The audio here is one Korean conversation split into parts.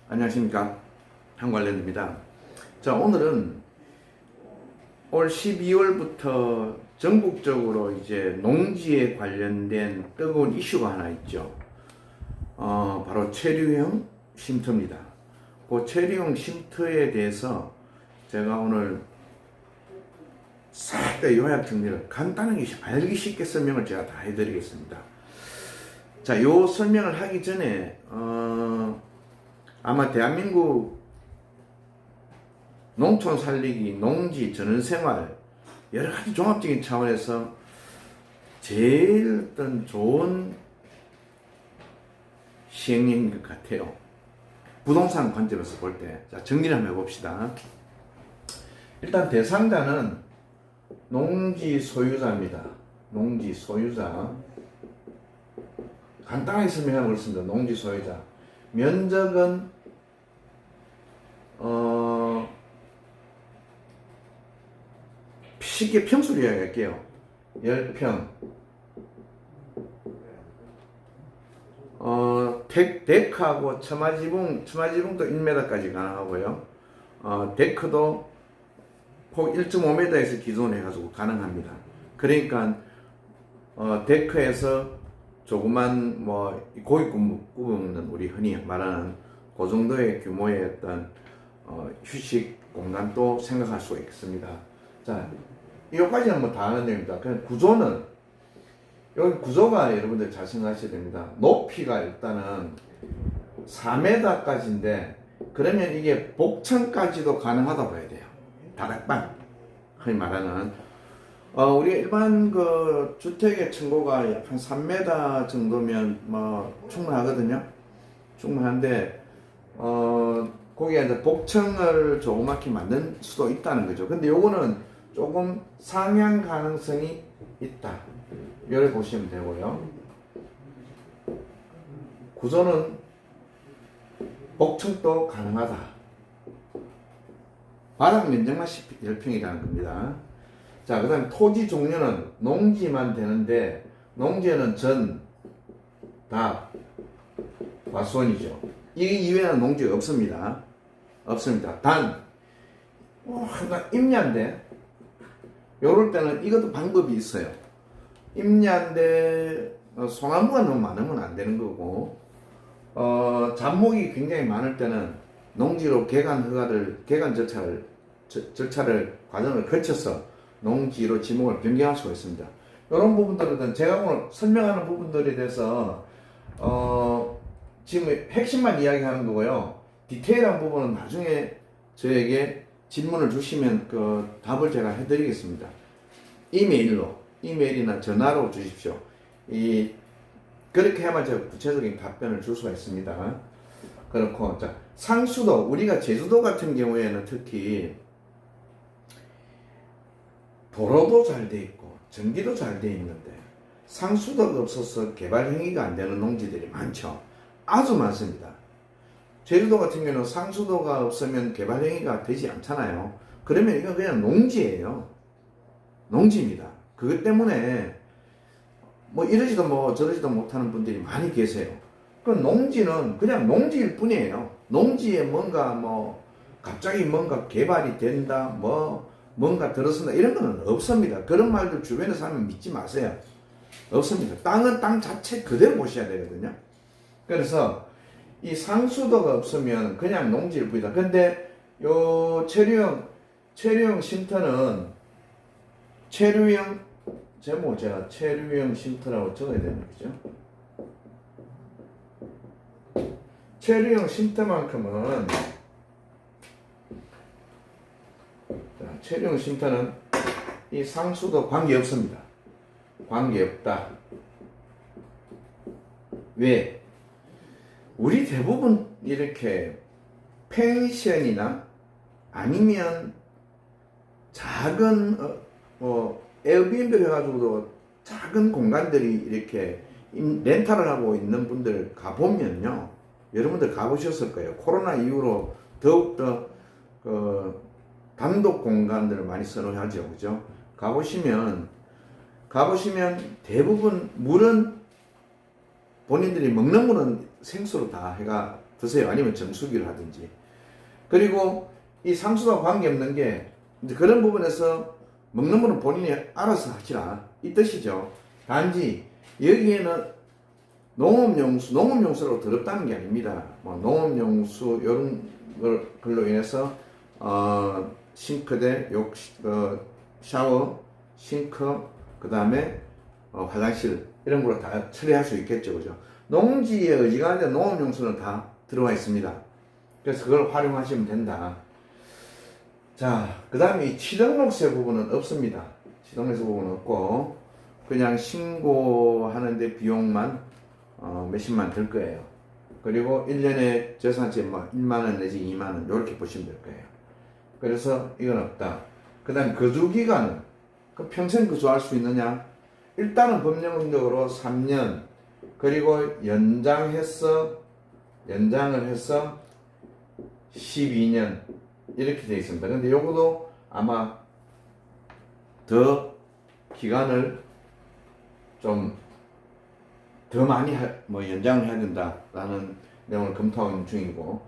안녕하십니까, 한관련입니다. 자, 오늘은 올 12월부터 전국적으로 이제 농지에 관련된 뜨거운 이슈가 하나 있죠. 바로 체류형 쉼터입니다. 그 체류형 쉼터에 대해서 제가 오늘 싹 다 요약 정리를 간단하게 알기 쉽게 설명을 제가 다 해드리겠습니다. 자, 요 설명을 하기 전에 아마 대한민국 농촌 살리기, 농지, 전원생활 여러 가지 종합적인 차원에서 제일 어떤 좋은 시행령인 것 같아요. 부동산 관점에서 볼 때. 자, 정리를 한번 해봅시다. 일단 대상자는 농지 소유자입니다. 농지 소유자. 간단하게 설명하고 있습니다. 농지 소유자. 면적은 쉽게 평수로 이야기할게요. 10평. 데크하고 처마지붕도 1m까지 가능하고요. 데크도 폭 1.5m에서 기존해가지고 가능합니다. 그러니까 데크에서 조그만 고기 굽는 우리 흔히 말하는 그 정도의 규모의 어떤 휴식 공간도 생각할 수가 있습니다. 자, 이거까지는 뭐 다 아는 내용입니다. 그냥 구조는 여기 구조가 여러분들 잘 생각하셔야 됩니다. 높이가 일단은 4m까지인데 그러면 이게 복층까지도 가능하다 봐야 돼요. 다락방 흔히 말하는 우리가 일반 그 주택의 층고가 약 한 3m 정도면 충분하거든요. 충분한데 거기에 이제 복층을 조그맣게 만들 수도 있다는 거죠. 근데 요거는 조금 상향 가능성이 있다. 이렇게 보시면 되고요. 구조는 복층도 가능하다. 바닥 면적만 10평이라는 겁니다. 자, 그 다음에 토지 종류는 농지만 되는데, 농지에는 전, 답, 과수원이죠. 이 이외에는 농지가 없습니다. 없습니다. 단, 임야인데, 요럴 때는 이것도 방법이 있어요. 임야인데, 소나무가 너무 많으면 안 되는 거고, 잡목이 굉장히 많을 때는 농지로 개간 절차를, 과정을 거쳐서 농지로 지목을 변경할 수가 있습니다. 이런 부분들은 제가 오늘 설명하는 부분들에 대해서 지금 핵심만 이야기하는 거고요. 디테일한 부분은 나중에 저에게 질문을 주시면 그 답을 제가 해드리겠습니다. 이메일이나 전화로 주십시오. 그렇게 해야만 제가 구체적인 답변을 줄 수가 있습니다. 그렇고, 자, 상수도, 우리가 제주도 같은 경우에는 특히 도로도 잘 돼 있고 전기도 잘 돼 있는데 상수도가 없어서 개발 행위가 안 되는 농지들이 많죠. 아주 많습니다. 제주도 같은 경우는 상수도가 없으면 개발 행위가 되지 않잖아요. 그러면 이건 그냥 농지예요. 농지입니다. 그것 때문에 이러지도 저러지도 못하는 분들이 많이 계세요. 그 농지는 그냥 농지일 뿐이에요. 농지에 뭔가 갑자기 뭔가 개발이 된다, 뭔가 들어선다, 이런 거는 없습니다. 그런 말들 주변에서 하면 믿지 마세요. 없습니다. 땅은 땅 자체 그대로 보셔야 되거든요. 그래서 이 상수도가 없으면 그냥 농지일 뿐이다. 근데 요 체류형 쉼터는 제목 제가 체류형 쉼터라고 적어야 되는 거죠. 체류형 쉼터만큼은 체류형 쉼터는 이 상수도 관계없습니다. 관계없다. 왜? 우리 대부분 이렇게 펜션이나 아니면 작은 에어비앤비를 해가지고도 작은 공간들이 이렇게 렌탈을 하고 있는 분들 가보면요, 여러분들 가보셨을 거예요. 코로나 이후로 더욱더 단독 공간들을 많이 선호하죠. 그죠? 가보시면 대부분 물은 본인들이 먹는 물은 생수로 다 해가 드세요. 아니면 정수기를 하든지. 그리고 이 상수도와 관계없는 게 이제 그런 부분에서 먹는 거는 본인이 알아서 하시라 이 뜻이죠. 단지 여기에는 농업용수로 더럽다는 게 아닙니다. 뭐 농업용수 이런 걸로 인해서 싱크대, 샤워, 싱크, 그 다음에 화장실 이런 걸로 다 처리할 수 있겠죠, 그죠? 농지에 어지간한 농업용수는 다 들어와 있습니다. 그래서 그걸 활용하시면 된다. 자, 그 다음에 이 취등록세 부분은 없습니다. 취등록세 부분은 없고 그냥 신고하는데 비용만 몇십만 들 거예요. 그리고 1년에 재산세 뭐 1만원 내지 2만원 이렇게 보시면 될 거예요. 그래서 이건 없다. 그 다음 거주기간은 그 평생 거주할 수 있느냐? 일단은 법령적으로 3년 그리고 연장을 해서 12년 이렇게 되어 있습니다. 근데 요거도 아마 더 기간을 좀 더 많이 연장을 해야 된다라는 내용을 검토하는 중이고,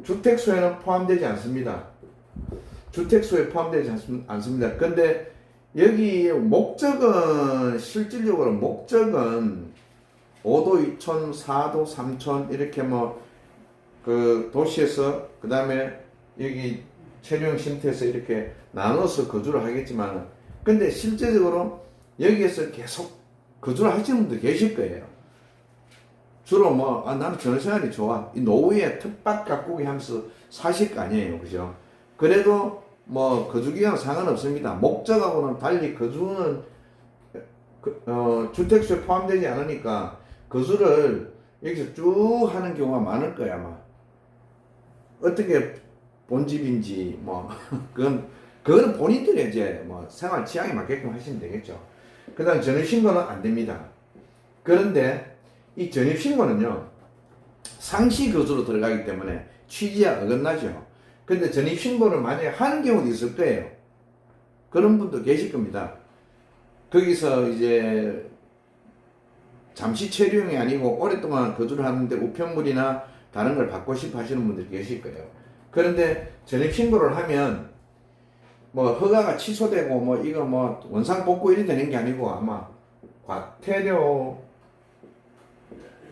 주택수에는 포함되지 않습니다. 주택수에 포함되지 않습니다. 근데 여기 목적은 실질적으로 목적은 5도, 2촌, 4도, 3촌 이렇게 그 도시에서 그 다음에 여기 체류형 쉼터에서 이렇게 나눠서 거주를 하겠지만, 근데 실제적으로 여기에서 계속 거주를 하시는 분들 계실 거예요. 주로 나는 전생활이 좋아. 이 노후에 텃밭 가꾸기 하면서 사실 거 아니에요. 그죠? 그래도 거주기간 상관없습니다. 목적하고는 달리 거주는 주택수에 포함되지 않으니까 거주를 여기서 쭉 하는 경우가 많을 거야, 아마. 어떻게 본집인지, 그거는 본인들의 이제 생활 취향에 맞게끔 하시면 되겠죠. 그 다음 전입신고는 안 됩니다. 그런데 이 전입신고는요, 상시거주로 들어가기 때문에 취지에 어긋나죠. 근데 전입신고를 만약에 하는 경우도 있을 거예요. 그런 분도 계실 겁니다. 거기서 이제 잠시 체류형이 아니고 오랫동안 거주를 하는데 우편물이나 다른 걸 받고 싶어 하시는 분들이 계실 거예요. 그런데 전입신고를 하면 허가가 취소되고 이거 원상복구 일이 되는 게 아니고 아마 과태료가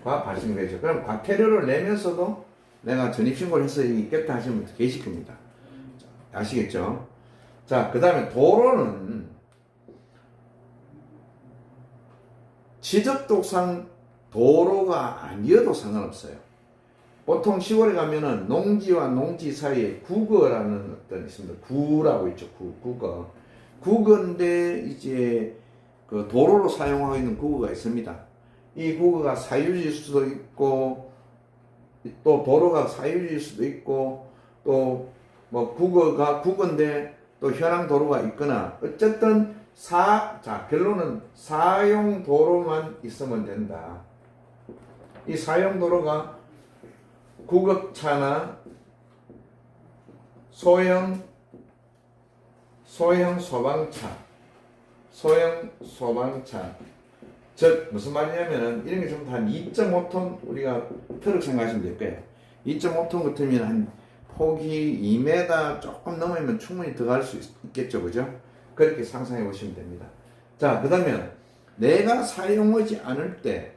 발생되죠. 그럼 과태료를 내면서도 내가 전입신고를 해서 있겠다 하시는 분들 계실 겁니다. 아시겠죠? 자, 그 다음에 도로는 지적도상 도로가 아니어도 상관없어요. 보통 시골에 가면은 농지와 농지 사이에 국어라는 어떤 있습니다. 구라고 있죠. 국어. 국어인데 이제 그 도로로 사용하고 있는 국어가 있습니다. 이 국어가 사유지일 수도 있고 또 도로가 사유지일 수도 있고 또 국어가 국어인데 또 현황 도로가 있거나 어쨌든 결론은 사용 도로만 있으면 된다. 이 사용 도로가 구급차나 소형 소방차. 즉 무슨 말이냐면은 이런 게 좀 한 2.5톤 우리가 트럭 생각하시면 될 거예요. 2.5톤 같으면 한 폭이 2m 조금 넘으면 충분히 들어갈 수 있겠죠, 그죠? 그렇게 상상해 보시면 됩니다. 자, 그 다음에 내가 사용하지 않을 때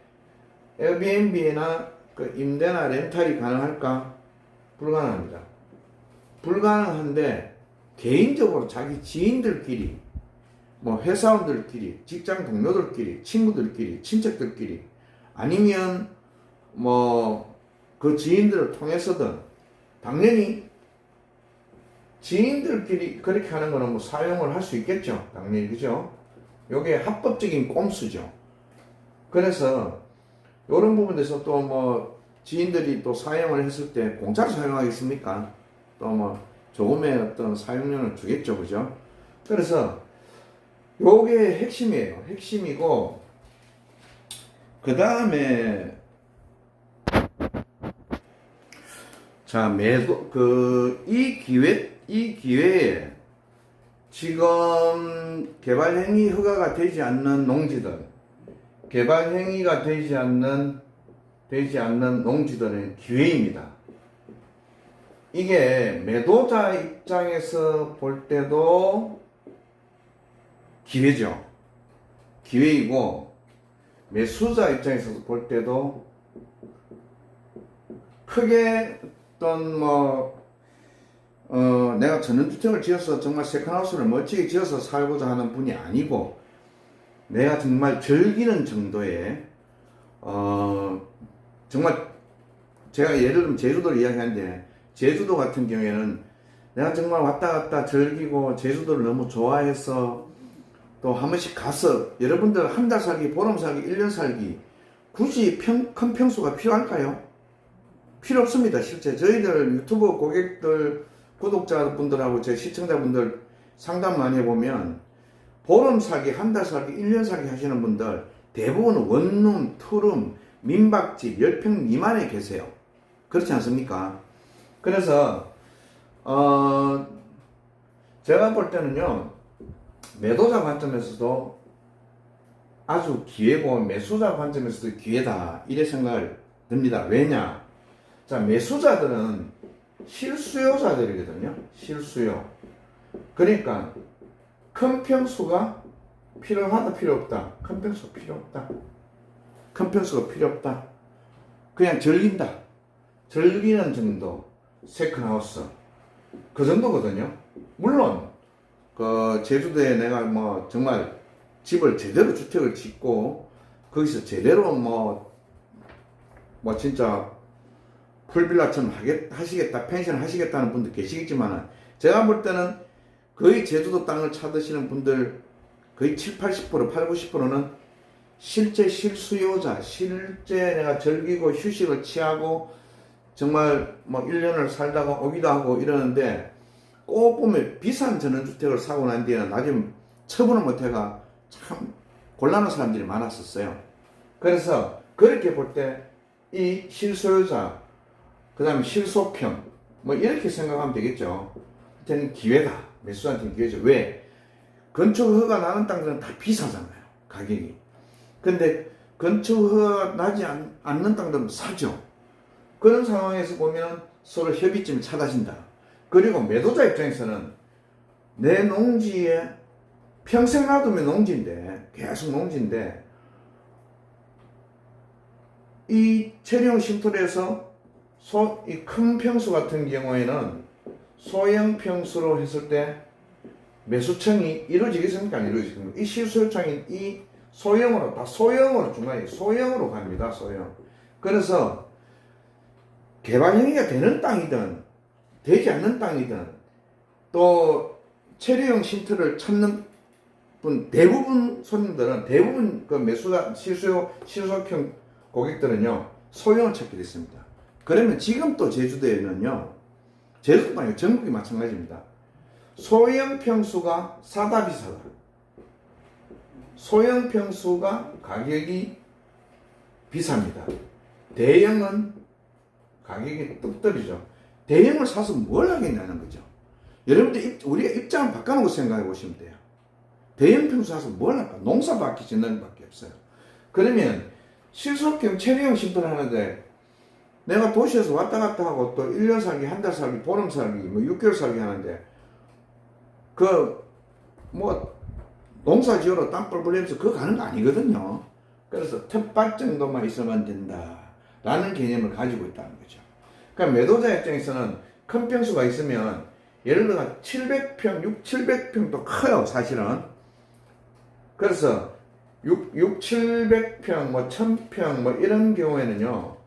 에어비앤비나 그 임대나 렌탈이 가능할까? 불가능합니다. 불가능한데 개인적으로 자기 지인들끼리 회사원들끼리, 직장 동료들끼리, 친구들끼리, 친척들끼리 아니면 그 지인들을 통해서든 당연히 지인들끼리 그렇게 하는 거는 사용을 할 수 있겠죠. 당연히, 그죠? 요게 합법적인 꼼수죠. 그래서 이런 부분에서 또 지인들이 또 사용을 했을 때 공짜로 사용하겠습니까? 또 조금의 어떤 사용료는 주겠죠, 그죠? 그래서 요게 핵심이에요. 핵심이고, 그 다음에 자, 이 기회에 지금 개발행위 허가가 되지 않는 농지들, 개발행위가 되지 않는 농지들은 기회입니다. 이게 매도자 입장에서 볼 때도 기회죠. 기회이고, 매수자 입장에서 볼 때도 크게 어떤 내가 전원주택을 지어서 정말 세컨하우스를 멋지게 지어서 살고자 하는 분이 아니고, 내가 정말 즐기는 정도의 정말 제가 예를 들면 제주도를 이야기하는데, 제주도 같은 경우에는 내가 정말 왔다 갔다 즐기고 제주도를 너무 좋아해서 또 한 번씩 가서, 여러분들 한 달 살기, 보름 살기, 1년 살기 굳이 큰 평수가 필요할까요? 필요 없습니다. 실제 저희들 유튜브 고객들, 구독자분들하고 제 시청자분들 상담 많이 해보면 보름 살기, 한 달 살기, 1년 살기 하시는 분들 대부분 원룸, 투룸, 민박집 10평 미만에 계세요. 그렇지 않습니까? 그래서 제가 볼 때는요, 매도자 관점에서도 아주 기회고 매수자 관점에서도 기회다, 이래 생각을 듭니다. 왜냐? 자, 매수자들은 실수요자들이거든요. 실수요. 그러니까 큰 평수가 필요하다, 필요 없다. 큰 평수가 필요 없다. 큰 평수가 필요 없다. 그냥 즐긴다. 즐기는 정도. 세컨하우스. 그 정도거든요. 물론 제주도에 내가 정말 집을 제대로 주택을 짓고 거기서 제대로 진짜 풀빌라처럼 하시겠다, 펜션 하시겠다는 분들 계시겠지만은, 제가 볼 때는 거의 제주도 땅을 찾으시는 분들 거의 7, 80%, 8, 90%는 실제 실수요자, 실제 내가 즐기고 휴식을 취하고 정말 1년을 살다가 오기도 하고 이러는데, 꼭 보면 비싼 전원주택을 사고 난 뒤에는 나중에 처분을 못해가 참 곤란한 사람들이 많았었어요. 그래서 그렇게 볼 때 이 실소유자, 그 다음에 실소평, 이렇게 생각하면 되겠죠. 한테는 기회다. 매수한테는 기회죠. 왜? 건축허가 나는 땅들은 다 비싸잖아요. 가격이. 근데 건축허가 나지 않는 땅들은 싸죠. 그런 상황에서 보면 서로 협의점이 찾아진다. 그리고 매도자 입장에서는 내 농지에 평생 놔두면 농지인데, 계속 농지인데, 이 체류용 쉼터에서 이 큰 평수 같은 경우에는 소형 평수로 했을 때 매수청이 이루어지겠습니까? 안 이루어지겠습니까? 이 실수요청이 이 소형으로, 다 소형으로, 중간에 소형으로 갑니다. 소형. 그래서 개발 행위가 되는 땅이든 되지 않는 땅이든 또 체류용 쉼터를 찾는 분, 대부분 손님들은, 대부분 그 매수자, 실수요평 고객들은요, 소형을 찾게 됐습니다. 그러면 지금 또 제주도에는요, 제주도가 아니고 전국이 마찬가지입니다. 소형 평수가 싸다 비싸다. 소형 평수가 가격이 비쌉니다. 대형은 가격이 뚝 떨어지죠. 대형을 사서 뭘 하겠냐는 거죠. 여러분들 우리가 입장을 바꿔놓고 생각해 보시면 돼요. 대형 평수 사서 뭘 할까? 농사밖에 짓는 밖에 없어요. 그러면 실속형 체류용 쉼터를 하는데, 내가 도시에서 왔다 갔다 하고 또 1년 살기, 한 달 살기, 보름 살기, 6개월 살기 하는데, 농사 지으러 땅 뻘뻘 내면서 그거 가는 거 아니거든요. 그래서 텃밭 정도만 있으면 된다 라는 개념을 가지고 있다는 거죠. 그러니까 매도자 입장에서는 큰 평수가 있으면, 예를 들어 700평, 700평도 커요, 사실은. 그래서 700평, 1000평, 이런 경우에는요,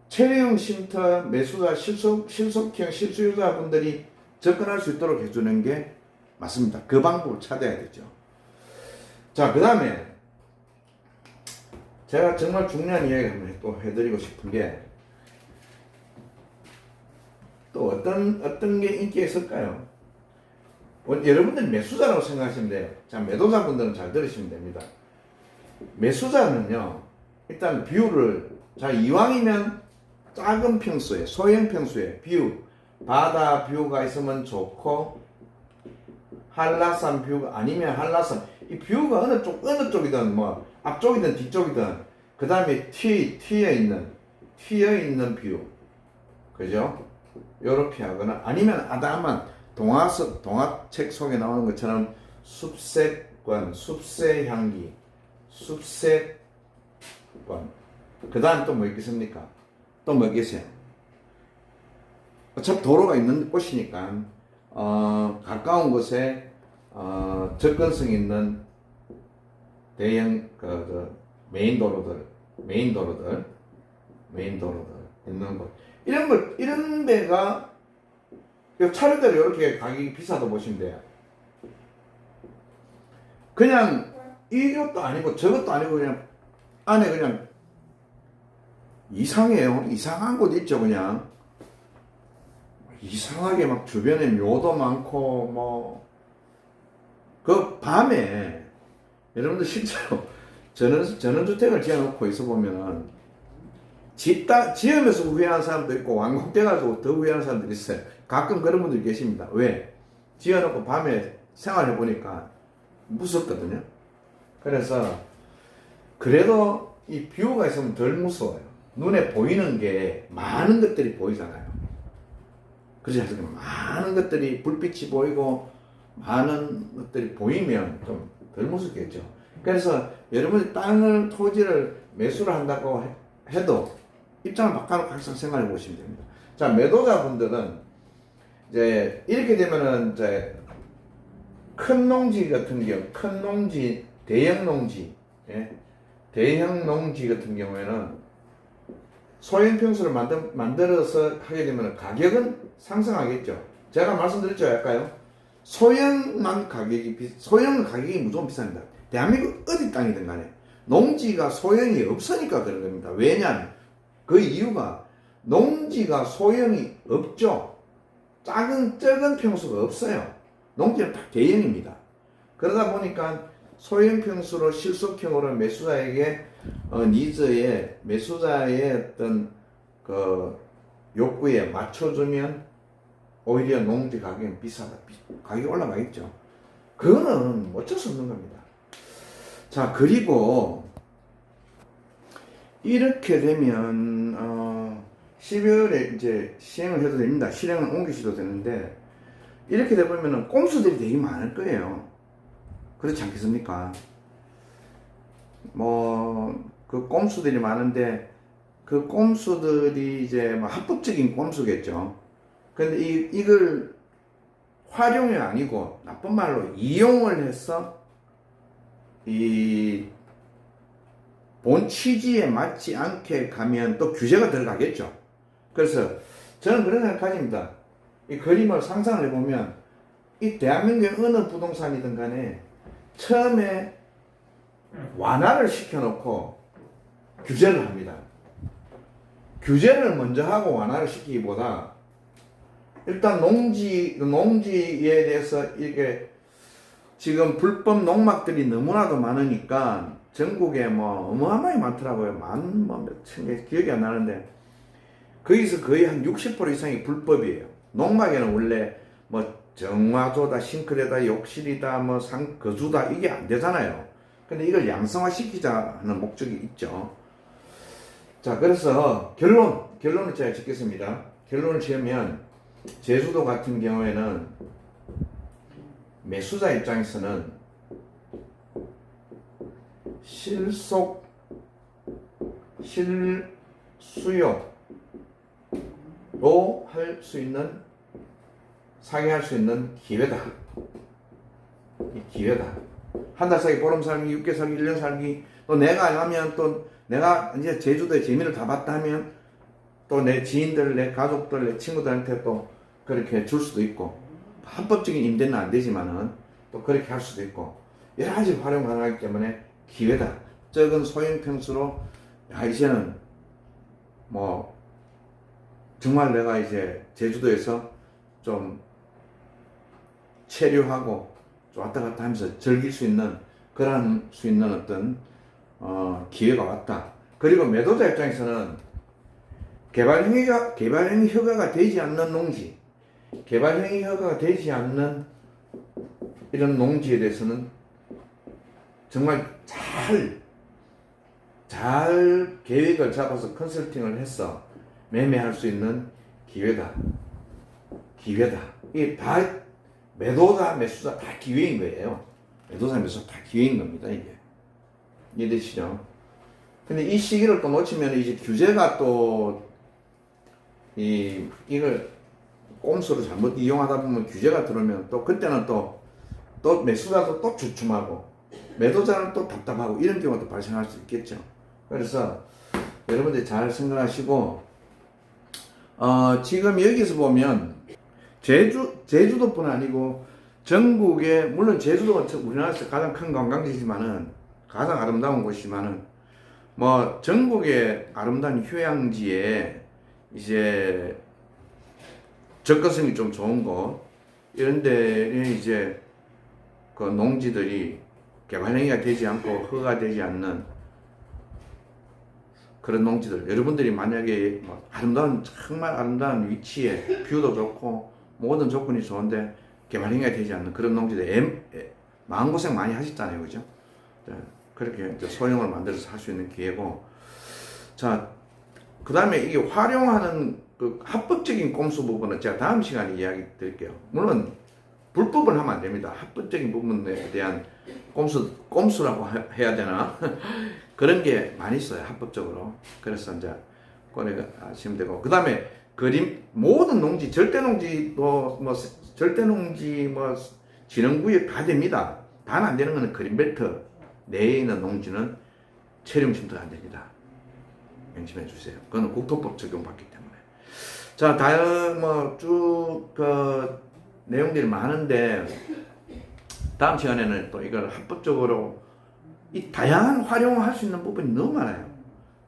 체류용 쉼터 매수자, 실속형 실수요자분들이 접근할 수 있도록 해주는 게 맞습니다. 그 방법을 찾아야 되죠. 자, 그 다음에 제가 정말 중요한 이야기를 한번 또 해드리고 싶은 게, 또 어떤 게 인기가 있을까요? 여러분들이 매수자라고 생각하시면 돼요. 자, 매도자분들은 잘 들으시면 됩니다. 매수자는요, 일단 뷰를, 자, 이왕이면 작은 평수에, 소형 평수에 뷰, 바다 뷰가 있으면 좋고, 한라산 뷰가 아니면 한라산, 이 뷰가 어느 쪽이든 앞쪽이든 뒤쪽이든, 그 다음에 튀어 있는 뷰, 그죠? 요렇게 하거나 아니면 아담한 동화책 속에 나오는 것처럼 숲색권, 숲새 향기, 숲색권. 그 다음 또 뭐 있겠습니까? 또 뭐 있겠어요? 어차피 도로가 있는 곳이니까 가까운 곳에 접근성 있는 대형 메인 도로들 있는 곳 이런 데가 차례대로 이렇게 가격이 비싸도 보시면 돼요. 그냥 이것도 아니고 저것도 아니고 그냥 안에 그냥 이상해요. 이상한 곳 있죠. 그냥 이상하게 막 주변에 묘도 많고 뭐 그 밤에 여러분들 실제로 전원주택을 지어놓고 있어 보면은 지으면서 후회하는 사람도 있고 완공돼가지고 더 후회하는 사람도 있어요. 가끔 그런 분들이 계십니다. 왜? 지어놓고 밤에 생활해 보니까 무섭거든요. 그래서 그래도 이 뷰가 있으면 덜 무서워요. 눈에 보이는 게 많은 것들이 보이잖아요. 그렇지 않습니까? 많은 것들이 불빛이 보이고 많은 것들이 보이면 좀 덜 무섭겠죠. 그래서 여러분이 땅을 토지를 매수를 한다고 해도 입장을 바꿔놓고 항상 생각해 보시면 됩니다. 자, 매도자분들은 이제 이렇게 되면은 이제 큰 농지 같은 경우, 큰 농지, 대형 농지, 대형 농지 같은 경우에는 소형 평수를 만들어서 하게 되면 가격은 상승하겠죠. 제가 말씀드렸죠, 아까요. 소형은 가격이 무조건 비쌉니다. 대한민국 어디 땅이든 간에 농지가 소형이 없으니까 그런 겁니다. 왜냐하면 그 이유가 농지가 소형이 없죠. 작은 평수가 없어요. 농지는 다 대형입니다. 그러다 보니까 소형 평수로 실속형으로 매수자에게 매수자의 어떤 그 욕구에 맞춰주면 오히려 농지 가격은 비싸다. 가격이 올라가겠죠. 그거는 어쩔 수 없는 겁니다. 자, 그리고 이렇게 되면 12월에 이제 시행을 해도 됩니다. 실행을 옮기셔도 되는데 이렇게 되면 꼼수들이 되게 많을 거예요. 그렇지 않겠습니까? 그 꼼수들이 많은데 그 꼼수들이 이제 합법적인 꼼수겠죠. 근데 이걸 활용이 아니고 나쁜 말로 이용을 해서 이 본 취지에 맞지 않게 가면 또 규제가 들어가겠죠. 그래서 저는 그런 생각 가집니다. 이 그림을 상상을 해보면 이 대한민국의 어느 부동산이든 간에 처음에 완화를 시켜놓고 규제를 합니다. 규제를 먼저 하고 완화를 시키기보다 일단 농지에 대해서 이게 지금 불법 농막들이 너무나도 많으니까 전국에 어마어마하게 많더라고요. 몇천 개 기억이 안 나는데 거기서 거의 한 60% 이상이 불법이에요. 농막에는 원래 정화조다, 싱크대다, 욕실이다, 거주다 이게 안 되잖아요. 근데 이걸 양성화 시키자는 목적이 있죠. 자, 그래서 결론을 제가 짓겠습니다. 결론을 지으면 제주도 같은 경우에는 매수자 입장에서는 실수요로 사기할 수 있는 기회다. 이 기회다. 한 달 살기, 보름 살기, 6개월 살기, 1년 살기, 또 내가 하면 또 내가 이제 제주도의 재미를 다 봤다 하면 또 내 지인들, 내 가족들, 내 친구들한테 또 그렇게 줄 수도 있고, 합법적인 임대는 안 되지만은 또 그렇게 할 수도 있고, 여러 가지 활용 가능하기 때문에 기회다. 적은 소형 평수로, 이제는 정말 내가 이제 제주도에서 좀 체류하고 좀 왔다 갔다 하면서 즐길 수 있는 어떤 기회가 왔다. 그리고 매도자 입장에서는 개발행위 허가가 되지 않는 농지, 개발행위 허가가 되지 않는 이런 농지에 대해서는 정말 잘 계획을 잡아서 컨설팅을 해서 매매할 수 있는 기회다. 기회다. 이게 다 매도자, 매수자 다 기회인 거예요. 매도자, 매수자 다 기회인 겁니다, 이게. 이해되시죠? 근데 이 시기를 또 놓치면 이제 규제가 또, 이걸 꼼수를 잘못 이용하다 보면 규제가 들어오면 또 그때는 또 매수자도 또 주춤하고 매도자는 또 답답하고 이런 경우도 발생할 수 있겠죠. 그래서 여러분들이 잘 생각하시고, 지금 여기서 보면 제주도뿐 아니고 전국에, 물론 제주도가 우리나라에서 가장 큰 관광지지만은, 가장 아름다운 곳이지만은, 뭐 전국의 아름다운 휴양지에 이제 접근성이 좀 좋은 곳, 이런 데에 이제 그 농지들이 개발행위가 되지 않고 허가가 되지 않는 그런 농지들, 여러분들이 만약에 뭐 정말 아름다운 위치에 뷰도 좋고 모든 조건이 좋은데 개발행위가 되지 않는 그런 농지들, 마음고생 많이 하셨잖아요, 그죠? 그렇게 이제 소형을 만들어서 할 수 있는 기회고, 자, 그 다음에 이게 활용하는 그 합법적인 꼼수 부분은 제가 다음 시간에 이야기 드릴게요. 물론 불법은 하면 안 됩니다. 합법적인 부분에 대한 꼼수라고 해야 되나? 그런 게 많이 있어요, 합법적으로. 그래서 이제 꺼내 아시면 되고, 그 다음에 모든 농지, 절대농지도 절대농지 진흥구역 다 됩니다. 단 안 되는 거는 그린벨트 내에 있는 농지는 체령 쉼터가 안 됩니다. 명심해 주세요. 그거는 국토법 적용받기 때문에. 자, 다음 쭉 내용들이 많은데 다음 시간에는 또 이걸 합법적으로 이 다양한 활용을 할 수 있는 부분이 너무 많아요.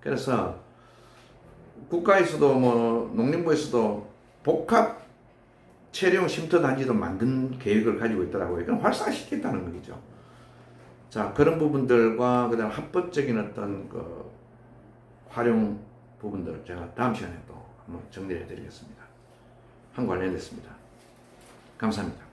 그래서 국가에서도 농림부에서도 복합 체령 쉼터 단지도 만든 계획을 가지고 있더라고요. 이건 활성화시켰다는 거죠. 자, 그런 부분들과 그다음 합법적인 어떤 활용 부분들을 제가 다음 시간에 또 한번 정리해 드리겠습니다. 한 관련됐습니다. 감사합니다.